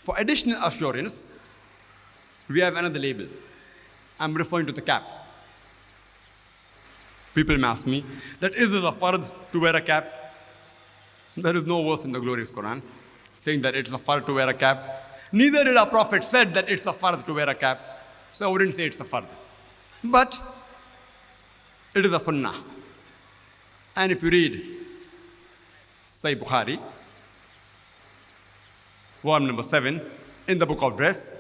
For additional assurance, we have another label. I'm referring to the cap. People may ask me that is it a fard to wear a cap? There is no verse in the glorious Quran saying that it's a fard to wear a cap. Neither did our Prophet said that it's a fard to wear a cap. So I wouldn't say it's a fard. But it is a sunnah. And if you read Sahih Bukhari, volume number 7, in the book of dress,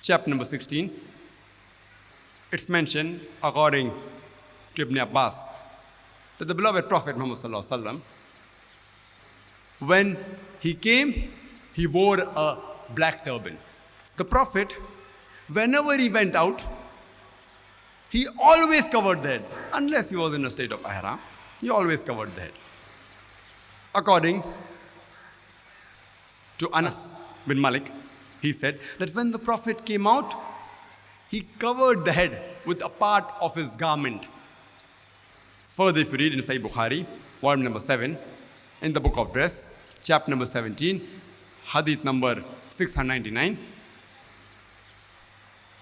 chapter number 16, it's mentioned according to Ibn Abbas that the beloved Prophet Muhammad sallallahu alaihi wasallam, when he came, he wore a black turban. The Prophet, whenever he went out, he always covered the head, unless he was in a state of ihram. He always covered the head. According to Anas bin Malik, he said that when the Prophet came out, he covered the head with a part of his garment. Further, if you read in Sahih Bukhari, volume number 7, in the book of dress, chapter number 17, hadith number 699,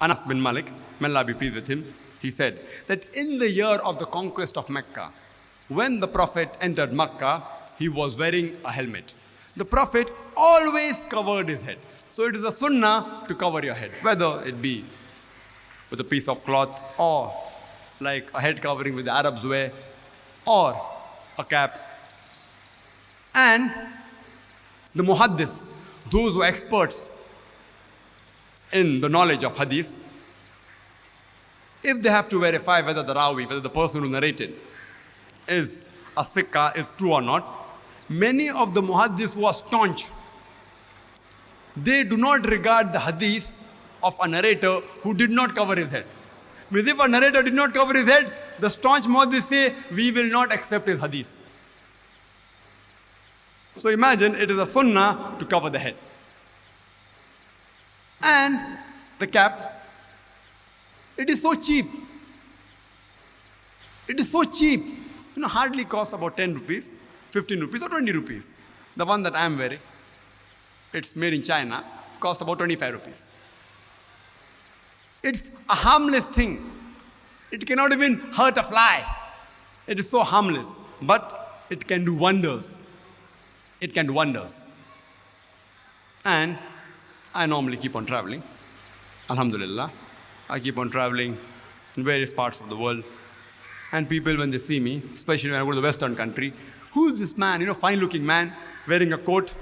Anas bin Malik, may Allah be pleased with him, he said that in the year of the conquest of Mecca, when the Prophet entered Mecca, he was wearing a helmet. The Prophet always covered his head. So it is a sunnah to cover your head, whether it be with a piece of cloth or like a head covering with the Arabs wear or a cap. And the muhaddis, those who are experts in the knowledge of hadith, if they have to verify whether the rawi, whether the person who narrated is a sikha, is true or not, many of the muhaddis who are staunch, they do not regard the hadith of a narrator who did not cover his head. Because if a narrator did not cover his head, the staunch muhaddis say, we will not accept his hadith. So imagine it is a sunnah to cover the head. And the cap, it is so cheap. It is so cheap. Hardly costs about 10 rupees, 15 rupees or 20 rupees. The one that I am wearing, it's made in China, costs about 25 rupees. It's a harmless thing. It cannot even hurt a fly. It is so harmless, but it can do wonders. It can do wonders. And I normally keep on traveling. Alhamdulillah. I keep on traveling in various parts of the world. And people, when they see me, especially when I go to the Western country, who is this man, fine-looking man, wearing a coat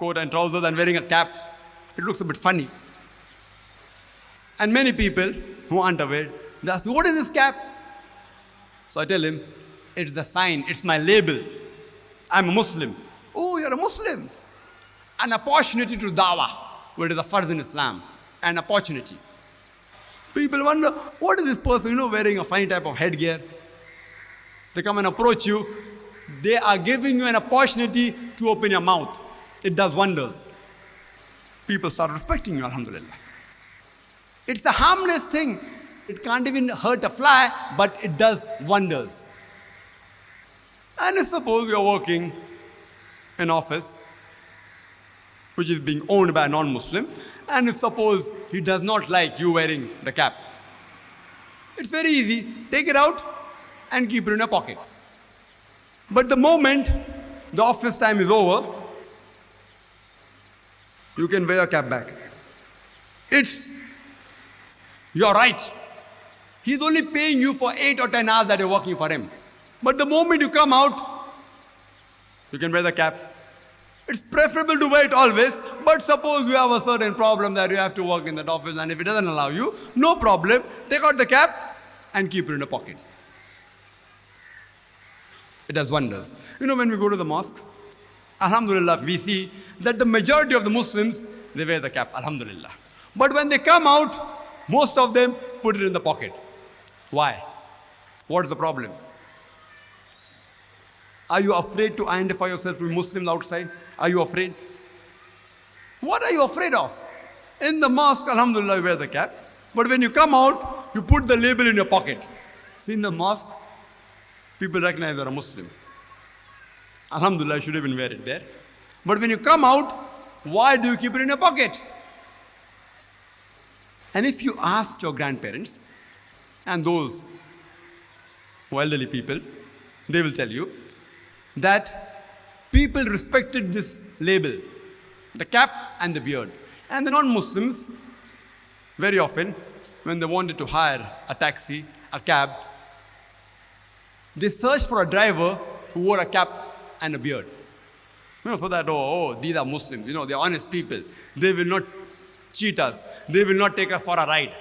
and trousers and wearing a cap? It looks a bit funny. And many people who aren't aware, they ask me, what is this cap? So I tell him, it's the sign, it's my label. I'm a Muslim. Oh, you're a Muslim. An opportunity to dawah, where it is a fard in Islam. An opportunity. People wonder, what is this person, wearing a fine type of headgear? They come and approach you. They are giving you an opportunity to open your mouth. It does wonders. People start respecting you, alhamdulillah. It's a harmless thing. It can't even hurt a fly, but it does wonders. And if suppose you're working in an office which is being owned by a non-Muslim, and if suppose he does not like you wearing the cap, it's very easy. Take it out and keep it in your pocket. But the moment the office time is over, you can wear your cap back. It's your right. He's only paying you for 8 or 10 hours that you're working for him. But the moment you come out, you can wear the cap. It's preferable to wear it always, but suppose you have a certain problem that you have to work in that office, and if it doesn't allow you, no problem. Take out the cap and keep it in the pocket. It does wonders. When we go to the mosque, alhamdulillah, we see that the majority of the Muslims, they wear the cap, alhamdulillah. But when they come out, most of them put it in the pocket. Why? What is the problem? Are you afraid to identify yourself with Muslims outside? Are you afraid? What are you afraid of? In the mosque, alhamdulillah, you wear the cap. But when you come out, you put the label in your pocket. See, in the mosque, people recognize you're a Muslim. Alhamdulillah, you should even wear it there. But when you come out, Why do you keep it in your pocket? And if you ask your grandparents and those who are elderly people, they will tell you that people respected this label, the cap and the beard. And the non-Muslims, very often, when they wanted to hire a taxi, a cab, they searched for a driver who wore a cap and a beard. So that, these are Muslims, they're honest people. They will not cheat us. They will not take us for a ride.